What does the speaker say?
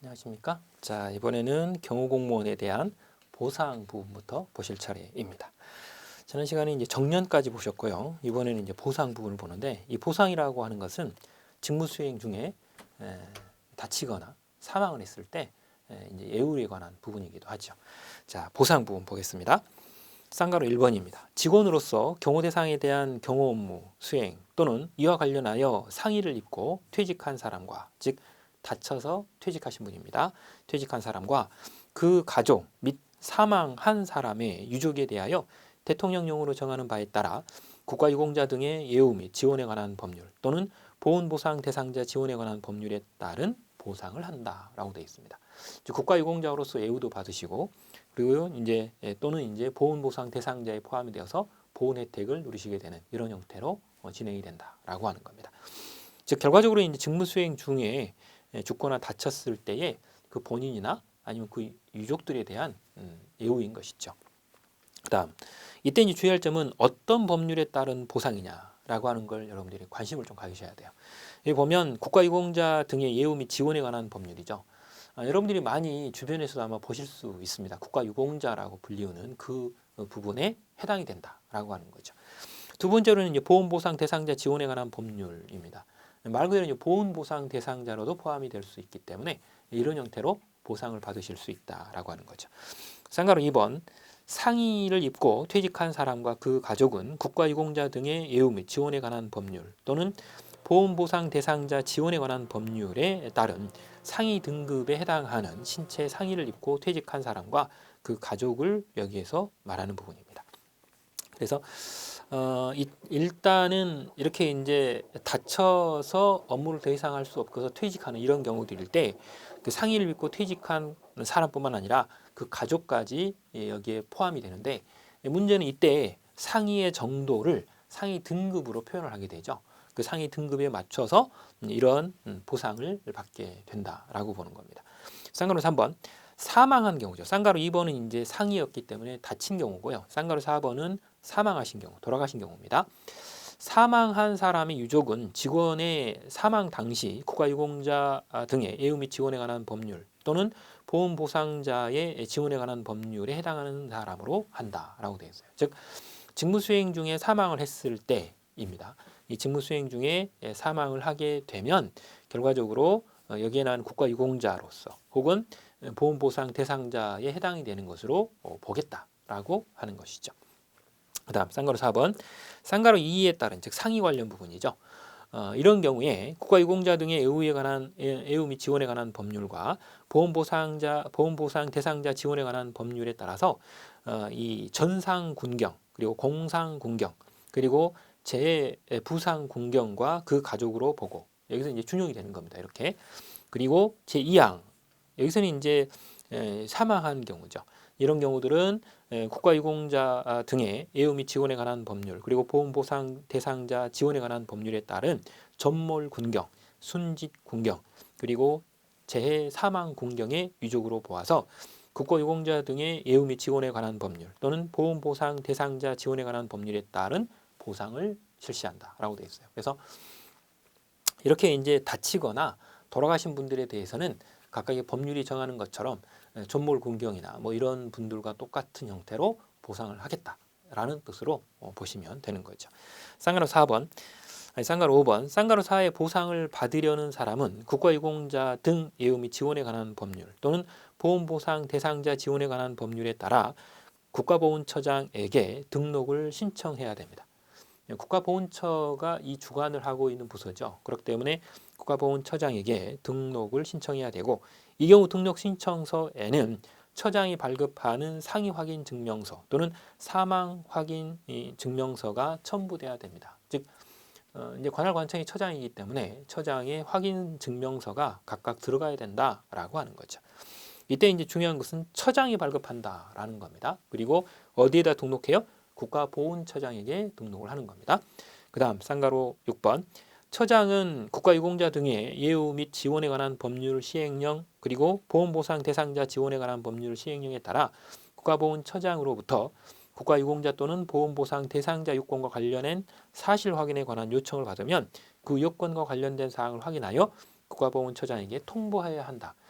안녕하십니까? 자, 이번에는 경호공무원에 대한 보상 부분부터 보실 차례입니다. 지난 시간에 이제 정년까지 보셨고요. 이번에는 이제 보상 부분을 보는데, 이 보상이라고 하는 것은 직무 수행 중에 다치거나 사망을 했을 때 이제 예우에 관한 부분이기도 하죠. 자, 보상 부분 보겠습니다. 쌍가루 1번입니다. 직원으로서 경호 대상에 대한 경호 업무 수행 또는 이와 관련하여 상의를 입고 퇴직한 사람과, 즉 다쳐서 퇴직하신 분입니다. 퇴직한 사람과 그 가족 및 사망한 사람의 유족에 대하여 대통령령으로 정하는 바에 따라 국가유공자 등의 예우 및 지원에 관한 법률 또는 보훈보상 대상자 지원에 관한 법률에 따른 보상을 한다라고 되어 있습니다. 국가유공자로서 예우도 받으시고, 그리고 이제 또는 이제 보훈보상 대상자에 포함이 되어서 보훈 혜택을 누리시게 되는 이런 형태로 진행이 된다라고 하는 겁니다. 즉 결과적으로 이제 직무 수행 중에 죽거나 다쳤을 때에 그 본인이나 아니면 그 유족들에 대한 예우인 것이죠. 그다음 이때 이제 주의할 점은 어떤 법률에 따른 보상이냐라고 하는 걸 여러분들이 관심을 좀 가지셔야 돼요. 여기 보면 국가유공자 등의 예우 및 지원에 관한 법률이죠. 여러분들이 많이 주변에서도 아마 보실 수 있습니다. 국가유공자라고 불리우는 그 부분에 해당이 된다라고 하는 거죠. 두 번째로는 이제 보훈보상 대상자 지원에 관한 법률입니다. 말 그대로 이제 보훈보상 대상자로도 포함이 될 수 있기 때문에 이런 형태로 보상을 받으실 수 있다라고 하는 거죠. 쌍가루 2번 상의를 입고 퇴직한 사람과 그 가족은 국가유공자 등의 예우 및 지원에 관한 법률 또는 보훈보상 대상자 지원에 관한 법률에 따른 상위 등급에 해당하는 신체 상의를 입고 퇴직한 사람과 그 가족을 여기에서 말하는 부분입니다. 그래서 일단은 이렇게 이제 다쳐서 업무를 더 이상 할 수 없어서 퇴직하는 이런 경우들일 때 그 상의를 입고 퇴직한 사람뿐만 아니라 그 가족까지 여기에 포함이 되는데, 문제는 이때 상의의 정도를 상위 등급으로 표현을 하게 되죠. 그 상위 등급에 맞춰서 이런 보상을 받게 된다라고 보는 겁니다. 쌍가루 3번 사망한 경우죠. 쌍가루 2번은 이제 상이었기 때문에 다친 경우고요. 쌍가루 4번은 사망하신 경우, 돌아가신 경우입니다. 사망한 사람의 유족은 직원의 사망 당시 국가유공자 등의 예우 및 지원에 관한 법률 또는 보험보상자의 지원에 관한 법률에 해당하는 사람으로 한다라고 되어 있어요. 즉 직무수행 중에 사망을 했을 때입니다. 이 직무수행 중에 사망을 하게 되면 결과적으로 여기에 난 국가유공자로서 혹은 보험보상 대상자에 해당이 되는 것으로 보겠다라고 하는 것이죠. 그 다음 쌍가루 4번 쌍가루 2에 따른 즉 상위 관련 부분이죠. 이런 경우에 국가유공자 등의 예우 및 지원에 관한 법률과 보험 대상자 지원에 관한 법률에 따라서 이 전상군경 그리고 공상군경 그리고 재부상군경과 그 가족으로 보고, 여기서 이제 준용이 되는 겁니다. 이렇게. 그리고 제2항 여기서는 이제 사망한 경우죠. 이런 경우들은 국가유공자 등의 예우 및 지원에 관한 법률 그리고 보험보상 대상자 지원에 관한 법률에 따른 전몰군경, 순직군경 그리고 재해 사망군경의 유족으로 보아서 국가유공자 등의 예우 및 지원에 관한 법률 또는 보험보상 대상자 지원에 관한 법률에 따른 보상을 실시한다라고 되어 있어요. 그래서 이렇게 이제 다치거나 돌아가신 분들에 대해서는 각각의 법률이 정하는 것처럼 존몰군경이나 뭐 이런 분들과 똑같은 형태로 보상을 하겠다라는 뜻으로 보시면 되는 거죠. 쌍가루 4번, 쌍가루 5번, 쌍가루 4의 보상을 받으려는 사람은 국가유공자 등 예우 및 지원에 관한 법률 또는 보험보상 대상자 지원에 관한 법률에 따라 국가보훈처장에게 등록을 신청해야 됩니다. 국가보훈처가 이 주관을 하고 있는 부서죠. 그렇기 때문에 국가보훈처장에게 등록을 신청해야 되고, 이 경우 등록 신청서에는 처장이 발급하는 상위 확인 증명서 또는 사망 확인 증명서가 첨부돼야 됩니다. 즉 이제 관할 관청이 처장이기 때문에 처장의 확인 증명서가 각각 들어가야 된다라고 하는 거죠. 이때 이제 중요한 것은 처장이 발급한다라는 겁니다. 그리고 어디에다 등록해요? 국가보훈처장에게 등록을 하는 겁니다. 그 다음 쌍가루 6번 처장은 국가유공자 등의 예우 및 지원에 관한 법률 시행령 그리고 보험보상 대상자 지원에 관한 법률 시행령에 따라 국가보훈처장으로부터 국가유공자 또는 보험보상 대상자 요건과 관련된 사실 확인에 관한 요청을 받으면 그 요건과 관련된 사항을 확인하여 국가보훈처장에게 통보해야 한다.